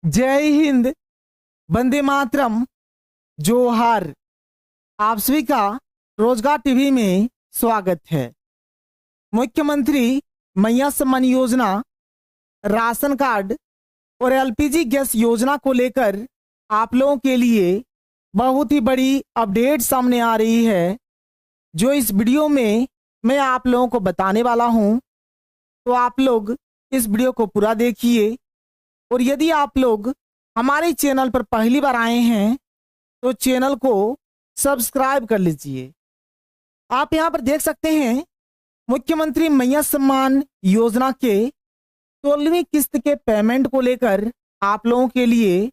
जय हिंद, वंदे मातरम, जोहार। आप सभी का रोजगार टीवी में स्वागत है। मुख्यमंत्री मैया सम्मान योजना, राशन कार्ड और एलपीजी गैस योजना को लेकर आप लोगों के लिए बहुत ही बड़ी अपडेट सामने आ रही है, जो इस वीडियो में मैं आप लोगों को बताने वाला हूं। तो आप लोग इस वीडियो को पूरा देखिए, और यदि आप लोग हमारे चैनल पर पहली बार आए हैं तो चैनल को सब्सक्राइब कर लीजिए। आप यहां पर देख सकते हैं, मुख्यमंत्री मैया सम्मान योजना के 16वीं किस्त के पेमेंट को लेकर आप लोगों के लिए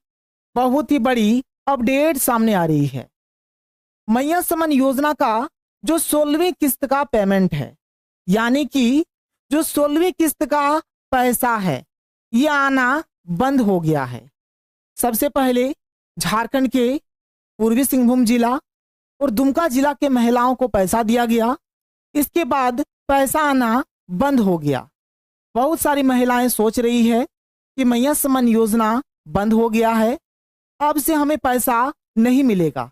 बहुत ही बड़ी अपडेट सामने आ रही है। मैया सम्मान योजना का जो 16वीं किस्त का पेमेंट है, यानी कि जो 16वीं किस्त का पैसा है, ये आना बंद हो गया है। सबसे पहले झारखंड के पूर्वी सिंहभूम जिला और दुमका जिला के महिलाओं को पैसा दिया गया। इसके बाद पैसा आना बंद हो गया। बहुत सारी महिलाएं सोच रही है कि मैया सम्मान योजना बंद हो गया है, अब से हमें पैसा नहीं मिलेगा।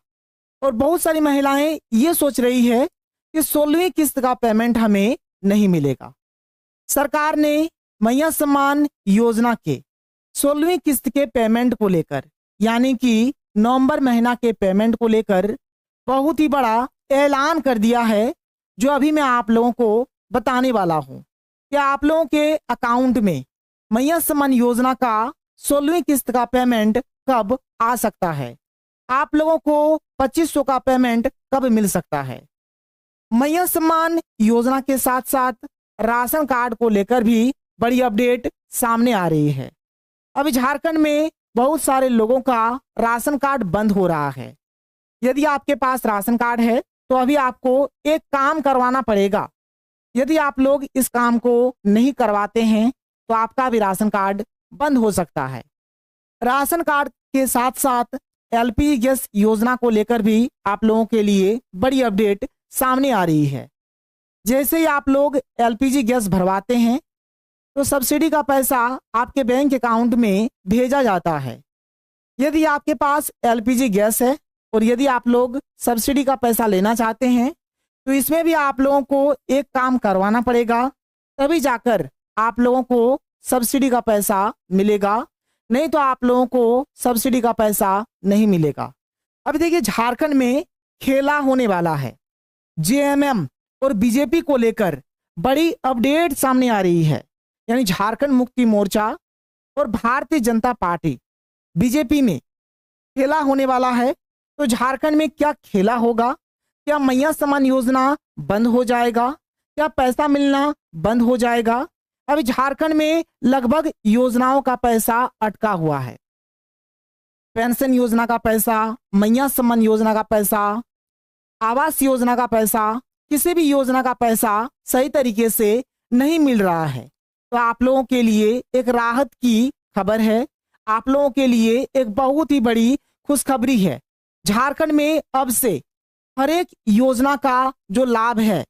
और बहुत सारी महिलाएं ये सोच रही है कि 16वीं किस्त का पेमेंट हमें नहीं मिलेगा। सरकार ने मैया सम्मान योजना के 16वीं किस्त के पेमेंट को लेकर, यानी कि नवंबर महीना के पेमेंट को लेकर बहुत ही बड़ा ऐलान कर दिया है, जो अभी मैं आप लोगों को बताने वाला हूं कि आप लोगों के अकाउंट में मैया सम्मान योजना का 16वीं किस्त का पेमेंट कब आ सकता है, आप लोगों को 2500 का पेमेंट कब मिल सकता है। मैया सम्मान योजना के साथ साथ राशन कार्ड को लेकर भी बड़ी अपडेट सामने आ रही है। अभी झारखंड में बहुत सारे लोगों का राशन कार्ड बंद हो रहा है। यदि आपके पास राशन कार्ड है तो अभी आपको एक काम करवाना पड़ेगा। यदि आप लोग इस काम को नहीं करवाते हैं तो आपका भी राशन कार्ड बंद हो सकता है। राशन कार्ड के साथ साथ एलपीजी गैस योजना को लेकर भी आप लोगों के लिए बड़ी अपडेट सामने आ रही है। जैसे ही आप लोग एलपीजी गैस भरवाते हैं तो सब्सिडी का पैसा आपके बैंक अकाउंट में भेजा जाता है। यदि आपके पास एलपीजी गैस है और यदि आप लोग सब्सिडी का पैसा लेना चाहते हैं तो इसमें भी आप लोगों को एक काम करवाना पड़ेगा, तभी जाकर आप लोगों को सब्सिडी का पैसा मिलेगा, नहीं तो आप लोगों को सब्सिडी का पैसा नहीं मिलेगा। अभी देखिए, झारखंड में खेला होने वाला है। जेएमएम और बीजेपी को लेकर बड़ी अपडेट सामने आ रही है, यानी झारखंड मुक्ति मोर्चा और भारतीय जनता पार्टी बीजेपी में खेला होने वाला है। तो झारखंड में क्या खेला होगा? क्या मैया सम्मान योजना बंद हो जाएगा? क्या पैसा मिलना बंद हो जाएगा? अभी झारखंड में लगभग योजनाओं का पैसा अटका हुआ है। पेंशन योजना का पैसा, मैया सम्मान योजना का पैसा, आवास योजना का पैसा, किसी भी योजना का पैसा सही तरीके से नहीं मिल रहा है। तो आप लोगों के लिए एक राहत की खबर है, आप लोगों के लिए एक बहुत ही बड़ी खुशखबरी है। झारखंड में अब से हर एक योजना का जो लाभ है,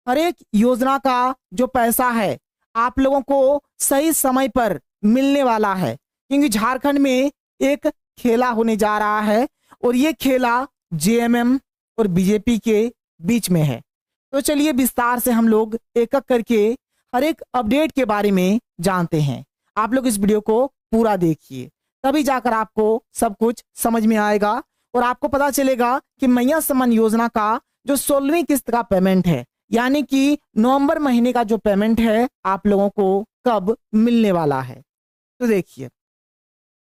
हर एक योजना का जो पैसा है, आप लोगों को सही समय पर मिलने वाला है, क्योंकि झारखंड में एक खेला होने जा रहा है और ये खेला जेएमएम और बीजेपी के बीच में है। तो चलिए विस्तार से हम लोग एक एक करके हर एक अपडेट के बारे में जानते हैं। आप लोग इस वीडियो को पूरा देखिए, तभी जाकर आपको सब कुछ समझ में आएगा और आपको पता चलेगा कि मैया सम्मान योजना का जो 16वीं किस्त का पेमेंट है, यानी कि नवंबर महीने का जो पेमेंट है, आप लोगों को कब मिलने वाला है। तो देखिए,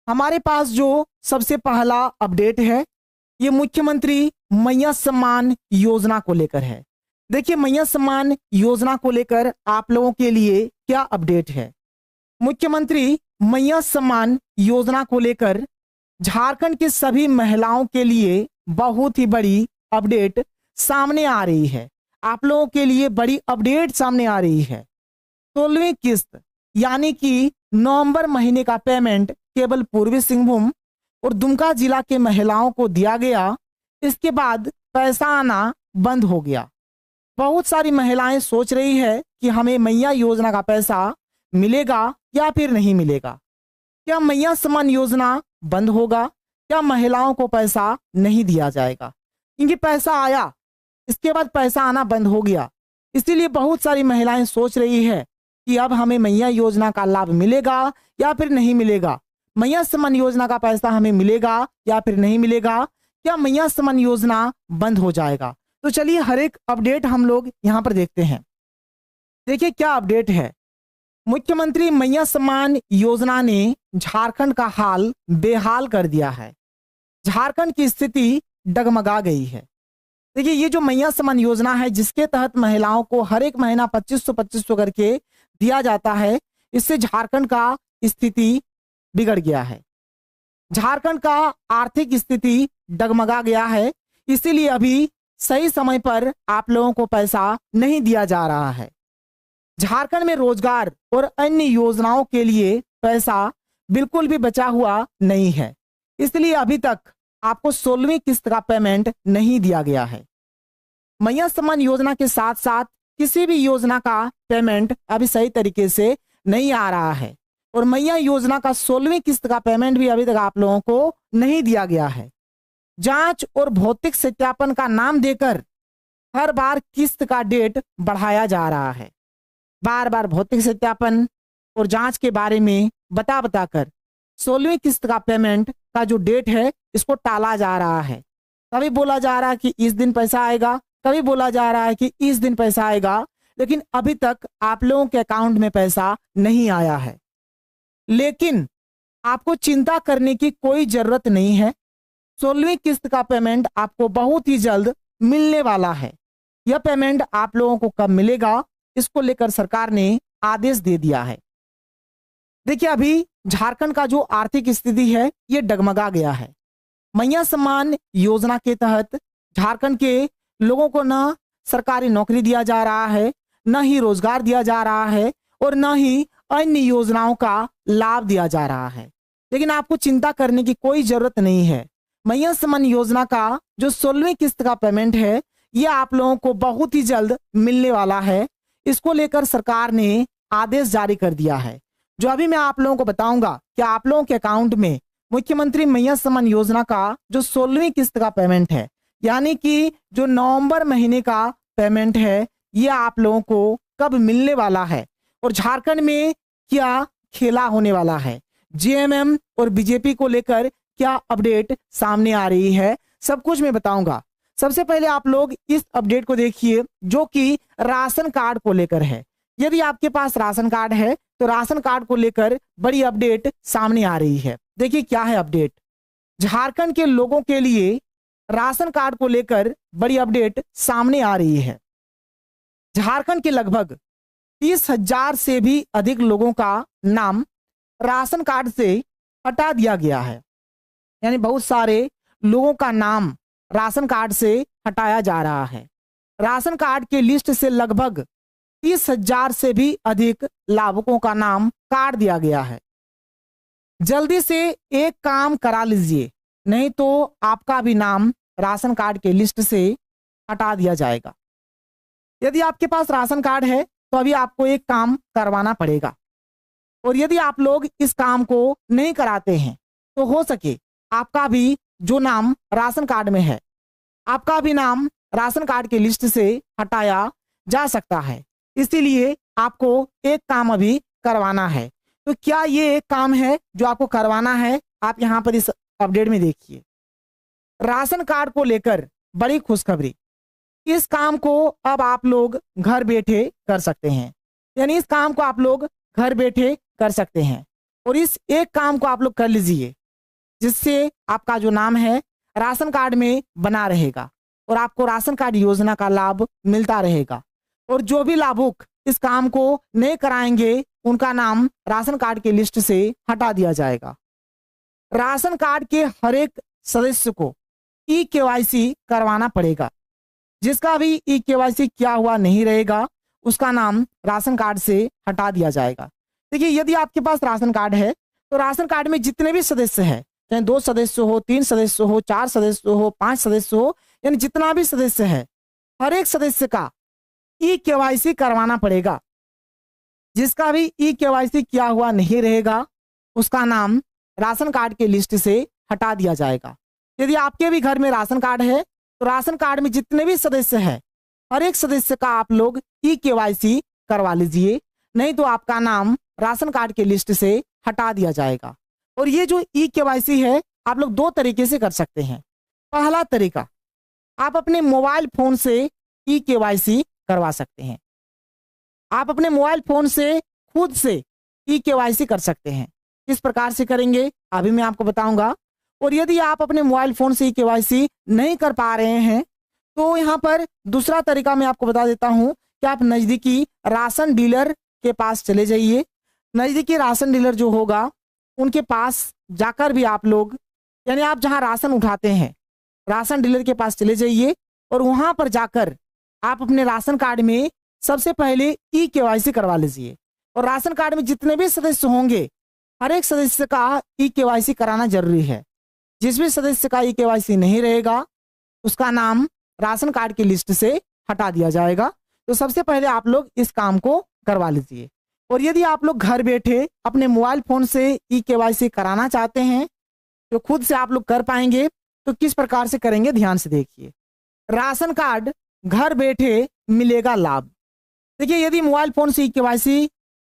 हमारे पास जो सबसे पहला अपडेट है, ये मुख्यमंत्री मैया सम्मान योजना को लेकर है। देखिए, मैया सम्मान योजना को लेकर आप लोगों के लिए क्या अपडेट है। मुख्यमंत्री मैया सम्मान योजना को लेकर झारखंड की सभी महिलाओं के लिए बहुत ही बड़ी अपडेट सामने आ रही है। आप लोगों के लिए बड़ी अपडेट सामने आ रही है। 16वीं किस्त यानी कि नवंबर महीने का पेमेंट केवल पूर्वी सिंहभूम और दुमका जिला के महिलाओं को दिया गया। इसके बाद पैसा आना बंद हो गया। बहुत सारी महिलाएं सोच रही है कि हमें मैया योजना का पैसा मिलेगा या फिर नहीं मिलेगा। क्या मैया सम्मान योजना बंद होगा? क्या महिलाओं को पैसा नहीं दिया जाएगा? क्योंकि पैसा आया, इसके बाद पैसा आना बंद हो गया। इसीलिए बहुत सारी महिलाएं सोच रही है कि अब हमें मैया योजना का लाभ मिलेगा या फिर नहीं मिलेगा। मैया सम्मान योजना का पैसा हमें मिलेगा या फिर नहीं मिलेगा? क्या मैया सम्मान योजना बंद हो जाएगा? तो चलिए हर एक अपडेट हम लोग यहाँ पर देखते हैं। देखिए क्या अपडेट है। मुख्यमंत्री मैया सम्मान योजना ने झारखंड का हाल बेहाल कर दिया है। झारखंड की स्थिति डगमगा गई है। देखिए ये जो मैया सम्मान योजना है, जिसके तहत महिलाओं को हर एक महीना 2500 करके दिया जाता है, इससे झारखंड का स्थिति बिगड़ गया है। झारखंड का आर्थिक स्थिति डगमगा गया है। इसीलिए अभी सही समय पर आप लोगों को पैसा नहीं दिया जा रहा है। झारखंड में रोजगार और अन्य योजनाओं के लिए पैसा बिल्कुल भी बचा हुआ नहीं है। इसलिए अभी तक आपको 16वीं किस्त का पेमेंट नहीं दिया गया है। मैया सम्मान योजना के साथ साथ किसी भी योजना का पेमेंट अभी सही तरीके से नहीं आ रहा है और मैया योजना का 16वीं किस्त का पेमेंट भी अभी तक आप लोगों को नहीं दिया गया है। जांच और भौतिक सत्यापन का नाम देकर हर बार किस्त का डेट बढ़ाया जा रहा है। बार बार भौतिक सत्यापन और जांच के बारे में बता कर 16वीं किस्त का पेमेंट का जो डेट है इसको टाला जा रहा है। कभी बोला जा रहा है कि इस दिन पैसा आएगा, कभी बोला जा रहा है कि इस दिन पैसा आएगा, लेकिन अभी तक आप लोगों के अकाउंट में पैसा नहीं आया है। लेकिन आपको चिंता करने की कोई जरूरत नहीं है। 16वीं किस्त का पेमेंट आपको बहुत ही जल्द मिलने वाला है। यह पेमेंट आप लोगों को कब मिलेगा, इसको लेकर सरकार ने आदेश दे दिया है। देखिए अभी झारखंड का जो आर्थिक स्थिति है ये डगमगा गया है। मैया सम्मान योजना के तहत झारखंड के लोगों को न सरकारी नौकरी दिया जा रहा है, न ही रोजगार दिया जा रहा है और न ही अन्य योजनाओं का लाभ दिया जा रहा है। लेकिन आपको चिंता करने की कोई जरूरत नहीं है। मैया सम्मान योजना का जो 16वीं किस्त का पेमेंट है ये आप लोगों को बहुत ही जल्द मिलने वाला है। इसको लेकर सरकार ने आदेश जारी कर दिया है, जो अभी मैं आप लोगों को बताऊंगा कि आप लोगों के अकाउंट में मुख्यमंत्री मैया सम्मान योजना का जो 16वीं किस्त का पेमेंट है, यानी कि जो नवंबर महीने का पेमेंट है, ये आप लोगों को कब मिलने वाला है और झारखंड में क्या खेला होने वाला है, जेएमएम और बीजेपी को लेकर क्या अपडेट सामने आ रही है, सब कुछ मैं बताऊंगा। सबसे पहले आप लोग इस अपडेट को देखिए जो कि राशन कार्ड को लेकर है। यदि आपके पास राशन कार्ड है तो राशन कार्ड को लेकर बड़ी अपडेट सामने आ रही है। देखिए क्या है अपडेट। झारखंड के लोगों के लिए राशन कार्ड को लेकर बड़ी अपडेट सामने आ रही है। झारखंड के लगभग 30,000 से भी अधिक लोगों का नाम राशन कार्ड से हटा दिया गया है। यानी बहुत सारे लोगों का नाम राशन कार्ड से हटाया जा रहा है। राशन कार्ड के लिस्ट से लगभग 30,000 से भी अधिक लाभुकों का नाम काट दिया गया है। जल्दी से एक काम करा लीजिए, नहीं तो आपका भी नाम राशन कार्ड के लिस्ट से हटा दिया जाएगा। यदि आपके पास राशन कार्ड है तो अभी आपको एक काम करवाना पड़ेगा और यदि आप लोग इस काम को नहीं कराते हैं तो हो सके आपका भी जो नाम राशन कार्ड में है, आपका भी नाम राशन कार्ड की लिस्ट से हटाया जा सकता है। इसीलिए आपको एक काम अभी करवाना है। तो क्या ये एक काम है जो आपको करवाना है, आप यहाँ पर इस अपडेट में देखिए। राशन कार्ड को लेकर बड़ी खुशखबरी। इस काम को अब आप लोग घर बैठे कर सकते हैं। यानी इस काम को आप लोग घर बैठे कर सकते हैं और इस एक काम को आप लोग कर लीजिए, जिससे आपका जो नाम है राशन कार्ड में बना रहेगा और आपको राशन कार्ड योजना का लाभ मिलता रहेगा। और जो भी लाभुक इस काम को नहीं कराएंगे उनका नाम राशन कार्ड की लिस्ट से हटा दिया जाएगा। राशन कार्ड के हर एक सदस्य को ई-केवाईसी करवाना पड़ेगा। जिसका भी ई-केवाईसी किया हुआ नहीं रहेगा उसका नाम राशन कार्ड से हटा दिया जाएगा। देखिए यदि आपके पास राशन कार्ड है तो राशन कार्ड में जितने भी सदस्य हैं, चाहे 2 सदस्य हो, 3 सदस्य हो, 4 सदस्य हो, 5 सदस्य हो, यानी जितना भी सदस्य है हर एक सदस्य का ई-केवाईसी करवाना पड़ेगा। जिसका भी ई-केवाईसी किया हुआ नहीं रहेगा उसका नाम राशन कार्ड के लिस्ट से हटा दिया जाएगा। यदि आपके भी घर में राशन कार्ड है तो राशन कार्ड में जितने भी सदस्य हैं हर एक सदस्य का आप लोग ई-केवाईसी करवा लीजिए, नहीं तो आपका नाम राशन कार्ड के लिस्ट से हटा दिया जाएगा। और ये जो ई-केवाईसी है आप लोग दो तरीके से कर सकते हैं। पहला तरीका, आप अपने मोबाइल फोन से ई-केवाईसी करवा सकते हैं। आप अपने मोबाइल फोन से खुद से ई-केवाईसी कर सकते हैं। किस प्रकार से करेंगे अभी मैं आपको बताऊंगा। और यदि आप अपने मोबाइल फोन से ई-केवाईसी नहीं कर पा रहे हैं तो यहाँ पर दूसरा तरीका मैं आपको बता देता हूँ कि आप नज़दीकी राशन डीलर के पास चले जाइए। नज़दीकी राशन डीलर जो होगा उनके पास जाकर भी आप लोग, यानी आप जहाँ राशन उठाते हैं राशन डीलर के पास चले जाइए और वहाँ पर जाकर आप अपने राशन कार्ड में सबसे पहले ई-केवाईसी करवा लीजिए। और राशन कार्ड में जितने भी सदस्य होंगे हर एक सदस्य का ई-केवाईसी कराना जरूरी है। जिस भी सदस्य का ई-केवाईसी नहीं रहेगा उसका नाम राशन कार्ड की लिस्ट से हटा दिया जाएगा। तो सबसे पहले आप लोग इस काम को करवा लीजिए। और यदि आप लोग घर बैठे अपने मोबाइल फोन से ई-केवाईसी कराना चाहते हैं तो खुद से आप लोग कर पाएंगे। तो किस प्रकार से करेंगे ध्यान से देखिए। राशन कार्ड घर बैठे मिलेगा लाभ। देखिए, यदि मोबाइल फोन से ई-केवाईसी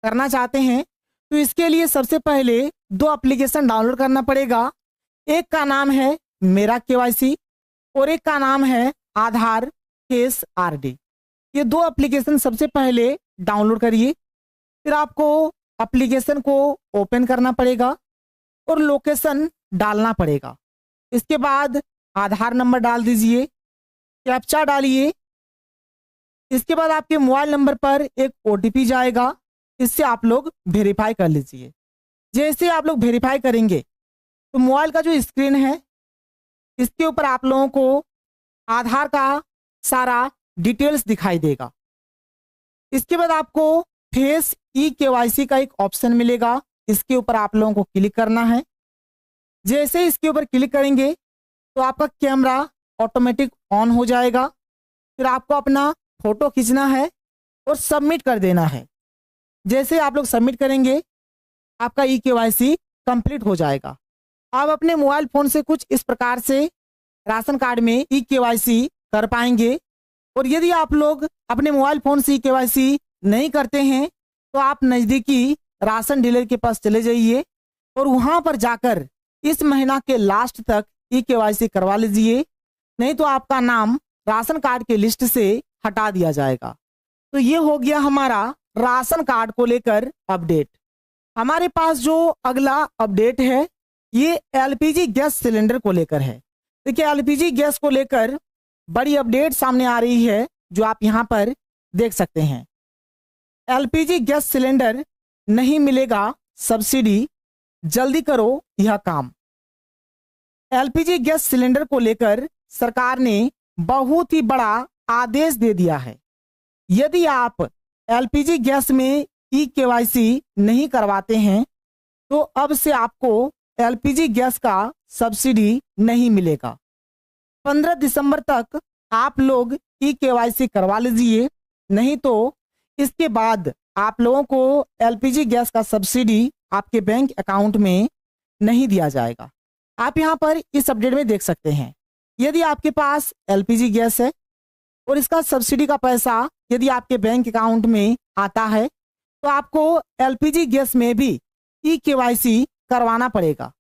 करना चाहते हैं तो इसके लिए सबसे पहले दो एप्लीकेशन डाउनलोड करना पड़ेगा। एक का नाम है मेरा केवाईसी और एक का नाम है आधार केस आरडी। ये दो एप्लीकेशन सबसे पहले डाउनलोड करिए। फिर आपको एप्लीकेशन को ओपन करना पड़ेगा और लोकेशन डालना पड़ेगा। इसके बाद आधार नंबर डाल दीजिए, कैप्चा डालिए। इसके बाद आपके मोबाइल नंबर पर एक ओटीपी जाएगा, इससे आप लोग वेरीफाई कर लीजिए। जैसे आप लोग वेरीफाई करेंगे तो मोबाइल का जो स्क्रीन है इसके ऊपर आप लोगों को आधार का सारा डिटेल्स दिखाई देगा। इसके बाद आपको फेस ई-केवाईसी का एक ऑप्शन मिलेगा, इसके ऊपर आप लोगों को क्लिक करना है। जैसे इसके ऊपर क्लिक करेंगे तो आपका कैमरा ऑटोमेटिक ऑन हो जाएगा। फिर आपको अपना फोटो खींचना है और सबमिट कर देना है। जैसे आप लोग सबमिट करेंगे आपका ई-केवाईसी कंप्लीट हो जाएगा। आप अपने मोबाइल फोन से कुछ इस प्रकार से राशन कार्ड में ई-केवाईसी कर पाएंगे। और यदि आप लोग अपने मोबाइल फोन से ई-केवाईसी नहीं करते हैं तो आप नज़दीकी राशन डीलर के पास चले जाइए और वहां पर जाकर इस महीना के लास्ट तक ई-केवाईसी करवा लीजिए, नहीं तो आपका नाम राशन कार्ड के लिस्ट से हटा दिया जाएगा। तो ये हो गया हमारा राशन कार्ड को लेकर अपडेट। हमारे पास जो अगला अपडेट है ये एलपीजी गैस सिलेंडर को लेकर है। देखिए, एलपीजी गैस को लेकर बड़ी अपडेट सामने आ रही है जो आप यहाँ पर देख सकते हैं। एलपीजी गैस सिलेंडर नहीं मिलेगा सब्सिडी, जल्दी करो यह काम। एलपीजी गैस सिलेंडर को लेकर सरकार ने बहुत ही बड़ा आदेश दे दिया है। यदि आप एलपीजी गैस में ई-केवाईसी नहीं करवाते हैं तो अब से आपको एलपीजी गैस का सब्सिडी नहीं मिलेगा। 15 दिसंबर तक आप लोग ई-केवाईसी करवा लीजिए, नहीं तो इसके बाद आप लोगों को एलपीजी गैस का सब्सिडी आपके बैंक अकाउंट में नहीं दिया जाएगा। आप यहाँ पर इस अपडेट में देख सकते हैं, यदि आपके पास एलपीजी गैस है और इसका सब्सिडी का पैसा यदि आपके बैंक अकाउंट में आता है तो आपको एलपीजी गैस में भी ई-केवाईसी करवाना पड़ेगा।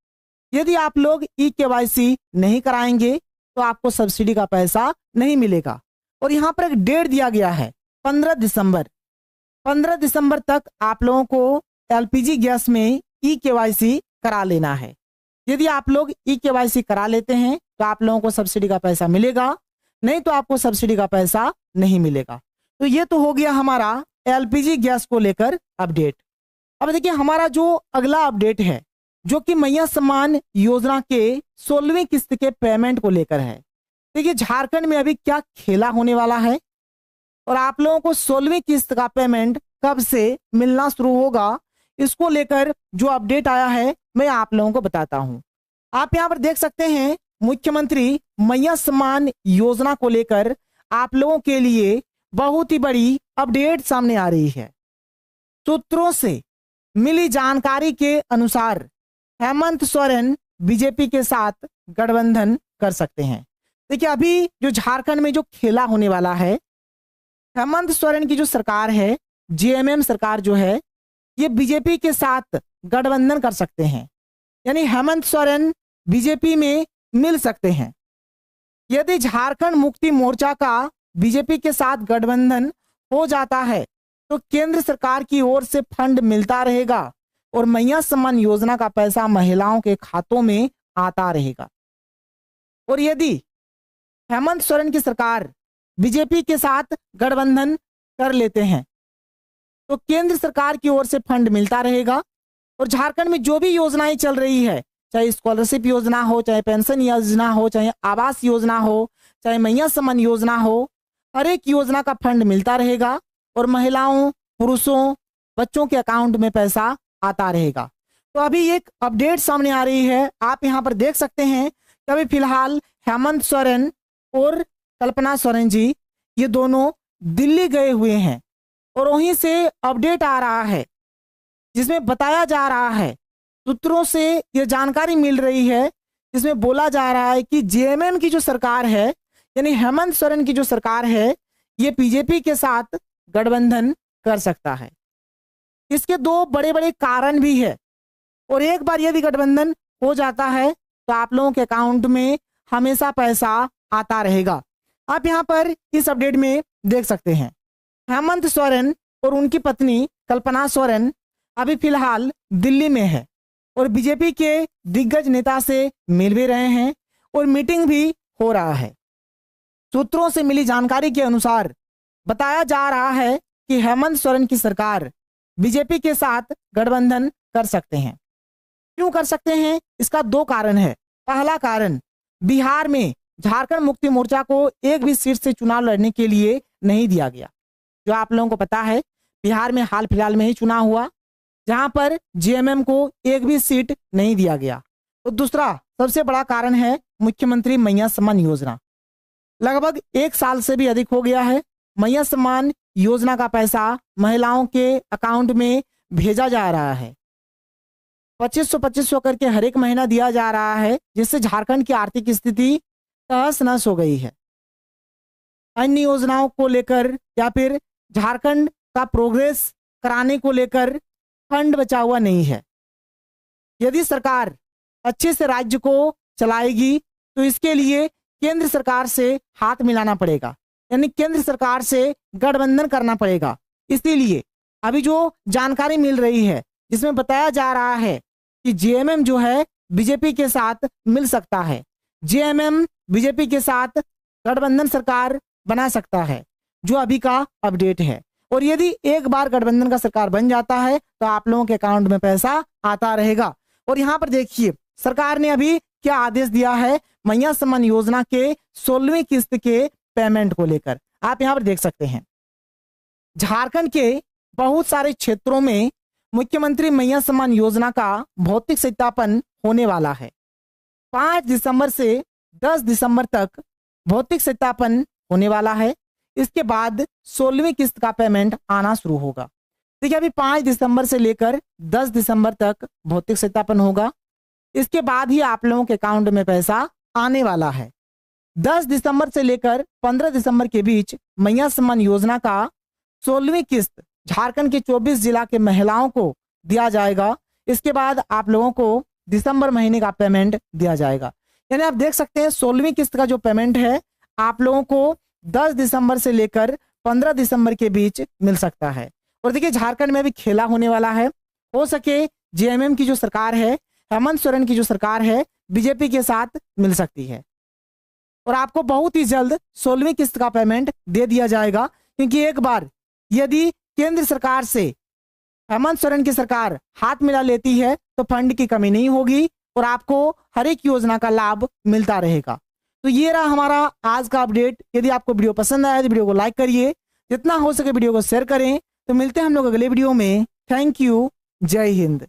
यदि आप लोग ई-केवाईसी नहीं कराएंगे तो आपको सब्सिडी का पैसा नहीं मिलेगा। और यहाँ पर एक डेट दिया गया है 15 दिसंबर। 15 दिसंबर तक आप लोगों को एलपीजी गैस में ई-केवाईसी करा लेना है। यदि आप लोग ई-केवाईसी करा लेते हैं तो आप लोगों को सब्सिडी का पैसा मिलेगा, नहीं तो आपको सब्सिडी का पैसा नहीं मिलेगा। तो ये तो हो गया हमारा एलपीजी गैस को लेकर अपडेट। अब देखिए, हमारा जो अगला अपडेट है जो कि मैया सम्मान योजना के 16वीं किस्त के पेमेंट को लेकर है। देखिए, झारखंड में अभी क्या खेला होने वाला है और आप लोगों को 16वीं किस्त का पेमेंट कब से मिलना शुरू होगा, इसको लेकर जो अपडेट आया है मैं आप लोगों को बताता हूं। आप यहां पर देख सकते हैं, मुख्यमंत्री मैया सम्मान योजना को लेकर आप लोगों के लिए बहुत ही बड़ी अपडेट सामने आ रही है। सूत्रों से मिली जानकारी के अनुसार हेमंत सोरेन बीजेपी के साथ गठबंधन कर सकते हैं। देखिए, अभी जो झारखंड में जो खेला होने वाला है, हेमंत सोरेन की जो सरकार है, जेएमएम सरकार जो है, ये बीजेपी के साथ गठबंधन कर सकते हैं। यानी हेमंत सोरेन बीजेपी में मिल सकते हैं। यदि झारखंड मुक्ति मोर्चा का बीजेपी के साथ गठबंधन हो जाता है तो केंद्र सरकार की ओर से फंड मिलता रहेगा और मैया सम्मान योजना का पैसा महिलाओं के खातों में आता रहेगा। और यदि हेमंत सोरेन की सरकार बीजेपी के साथ गठबंधन कर लेते हैं तो केंद्र सरकार की ओर से फंड मिलता रहेगा और झारखंड में जो भी योजनाएं चल रही है, चाहे स्कॉलरशिप योजना हो, चाहे पेंशन योजना हो, चाहे आवास योजना हो, चाहे मैया सम्मान योजना हो, हर एक योजना का फंड मिलता रहेगा और महिलाओं, पुरुषों, बच्चों के अकाउंट में पैसा आता रहेगा। तो अभी एक अपडेट सामने आ रही है, आप यहाँ पर देख सकते हैं कि अभी फिलहाल हेमंत सोरेन और कल्पना सोरेन जी ये दोनों दिल्ली गए हुए हैं और वहीं से अपडेट आ रहा है जिसमें बताया जा रहा है, सूत्रों से ये जानकारी मिल रही है जिसमें बोला जा रहा है कि जेएमएम की जो सरकार है, यानी हेमंत सोरेन की जो सरकार है, ये बीजेपी के साथ गठबंधन कर सकता है। इसके दो बड़े बड़े कारण भी है और एक बार यदि गठबंधन हो जाता है तो आप लोगों के अकाउंट में हमेशा पैसा आता रहेगा। आप यहाँ पर इस अपडेट में देख सकते हैं हेमंत सोरेन और उनकी पत्नी कल्पना सोरेन अभी फिलहाल दिल्ली में है और बीजेपी के दिग्गज नेता से मिल भी रहे हैं और मीटिंग भी हो रहा है। सूत्रों से मिली जानकारी के अनुसार बताया जा रहा है कि हेमंत सोरेन की सरकार बीजेपी के साथ गठबंधन कर सकते हैं। क्यों कर सकते हैं? इसका दो कारण है। पहला कारण, बिहार में झारखंड मुक्ति मोर्चा को एक भी सीट से चुनाव लड़ने के लिए नहीं दिया गया। जो आप लोगों को पता है, बिहार में हाल फिलहाल में ही चुनाव हुआ जहां पर जेएमएम को एक भी सीट नहीं दिया गया। तो दूसरा सबसे बड़ा कारण है मुख्यमंत्री मैया सम्मान योजना। लगभग 1 साल से भी अधिक हो गया है मैया सम्मान योजना का पैसा महिलाओं के अकाउंट में भेजा जा रहा है। 2500 करके हर एक महीना दिया जा रहा है, जिससे झारखंड की आर्थिक स्थिति तहस नहस हो गई है। अन्य योजनाओं को लेकर या फिर झारखंड का प्रोग्रेस कराने को लेकर फंड बचा हुआ नहीं है। यदि सरकार अच्छे से राज्य को चलाएगी तो इसके लिए केंद्र सरकार से हाथ मिलाना पड़ेगा, यानी केंद्र सरकार से गठबंधन करना पड़ेगा। इसीलिए अभी जो जानकारी मिल रही है जिसमें बताया जा रहा है कि जेएमएम जो है बीजेपी के साथ मिल सकता है, जेएमएम बीजेपी के साथ गठबंधन सरकार बना सकता है, जो अभी का अपडेट है। और यदि एक बार गठबंधन का सरकार बन जाता है तो आप लोगों के अकाउंट में पैसा आता रहेगा। और यहाँ पर देखिए सरकार ने अभी क्या आदेश दिया है मैया सम्मान योजना के 16वीं किस्त के पेमेंट को लेकर। आप यहाँ पर देख सकते हैं झारखंड के बहुत सारे क्षेत्रों में मुख्यमंत्री मैया सम्मान योजना का भौतिक सत्यापन होने वाला है। 5 दिसंबर से 10 दिसंबर तक भौतिक सत्यापन होने वाला है। इसके बाद 16वीं किस्त का पेमेंट आना शुरू होगा। देखिए, अभी 5 दिसंबर से लेकर 10 दिसंबर तक भौतिक सत्यापन होगा। इसके बाद ही आप लोगों के अकाउंट में पैसा आने वाला है। 10 दिसंबर से लेकर 15 दिसंबर के बीच मैया सम्मान योजना का 16वीं किस्त झारखंड के 24 जिला के महिलाओं को दिया जाएगा। इसके बाद आप लोगों को दिसंबर महीने का पेमेंट दिया जाएगा। यानी आप देख सकते हैं 16वीं किस्त का जो पेमेंट है आप लोगों को 10 दिसंबर से लेकर 15 दिसंबर के बीच मिल सकता है। और देखिए झारखंड में भी खेला होने वाला है। हो सके जेएमएम की जो सरकार है, हेमंत सोरेन की जो सरकार है, बीजेपी के साथ मिल सकती है और आपको बहुत ही जल्द 16वीं किस्त का पेमेंट दे दिया जाएगा। क्योंकि एक बार यदि केंद्र सरकार से हेमंत सोरेन की सरकार हाथ मिला लेती है तो फंड की कमी नहीं होगी और आपको हर एक योजना का लाभ मिलता रहेगा। तो ये रहा हमारा आज का अपडेट। यदि आपको वीडियो पसंद आया तो वीडियो को लाइक करिए, जितना हो सके वीडियो को शेयर करें। तो मिलते हैं हम लोग अगले वीडियो में। Thank you. जय हिंद।